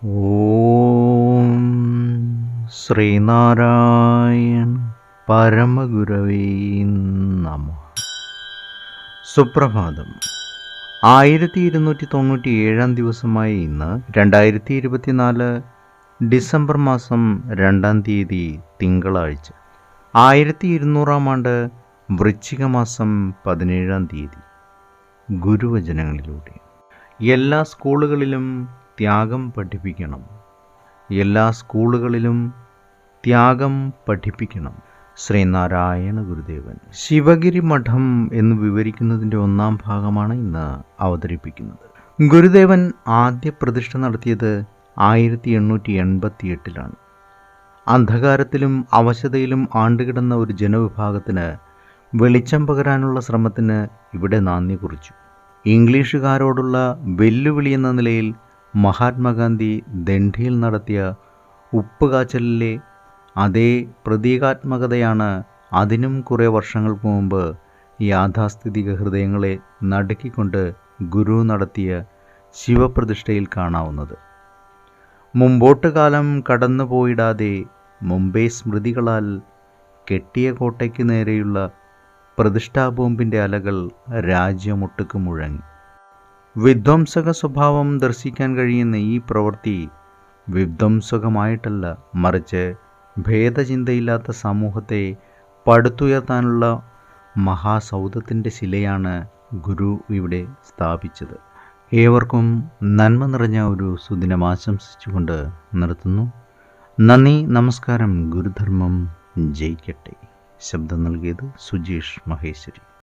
ഓം ശ്രീനാരായണ പരമഗുരവേ നമഃ. സുപ്രഭാതം. 1297 ദിവസമായ ഇന്ന് 2024 ഡിസംബർ മാസം 2 തീയതി തിങ്കളാഴ്ച. 1200 ആണ്ട് വൃശ്ചിക മാസം 17 തീയതി. ഗുരുവചനങ്ങളിലൂടെ എല്ലാ സ്കൂളുകളിലും ത്യാഗം പഠിപ്പിക്കണം. എല്ലാ സ്കൂളുകളിലും ത്യാഗം പഠിപ്പിക്കണം. ശ്രീനാരായണ ഗുരുദേവൻ. ശിവഗിരി മഠം എന്ന് വിവരിക്കുന്നതിൻ്റെ 1-ാം ഭാഗമാണ് ഇന്ന് അവതരിപ്പിക്കുന്നത്. ഗുരുദേവൻ ആദ്യ പ്രതിഷ്ഠ നടത്തിയത് 1888 അന്ധകാരത്തിലും അവശതയിലും ആണ്ടുകിടന്ന ഒരു ജനവിഭാഗത്തിന് വെളിച്ചം പകരാനുള്ള ശ്രമത്തിന് ഇവിടെ നാന്ദി കുറിച്ചു. ഇംഗ്ലീഷുകാരോടുള്ള വെല്ലുവിളി എന്ന നിലയിൽ മഹാത്മാഗാന്ധി ദണ്ഡിയിൽ നടത്തിയ ഉപ്പുകാച്ചലിലെ അതേ പ്രതീകാത്മകതയാണ് അതിനും കുറേ വർഷങ്ങൾക്ക് മുമ്പ് യാഥാസ്ഥിതിക ഹൃദയങ്ങളെ നടുക്കിക്കൊണ്ട് ഗുരു നടത്തിയ ശിവപ്രതിഷ്ഠയിൽ കാണാവുന്നത്. മുമ്പോട്ട് കാലം കടന്നു പോയിടാതെ മുമ്പേ സ്മൃതികളാൽ കെട്ടിയ കോട്ടയ്ക്ക് നേരെയുള്ള പ്രതിഷ്ഠാബോംബിൻ്റെ അലകൾ രാജ്യമൊട്ടുക്ക് മുഴങ്ങി. വിധ്വംസക സ്വഭാവം ദർശിക്കാൻ കഴിയുന്ന ഈ പ്രവൃത്തി വിധ്വംസകമായിട്ടല്ല, മറിച്ച് ഭേദചിന്തയില്ലാത്ത സമൂഹത്തെ പടുത്തുയർത്താനുള്ള മഹാസൗധത്തിൻ്റെ ശിലയാണ് ഗുരു ഇവിടെ സ്ഥാപിച്ചത്. ഏവർക്കും നന്മ നിറഞ്ഞ ഒരു സുദിനം ആശംസിച്ചുകൊണ്ട് നിർത്തുന്നു. നന്ദി, നമസ്കാരം. ഗുരുധർമ്മം ജയിക്കട്ടെ. ശബ്ദം നൽകിയത് സുജീഷ് മഹേശ്വരി.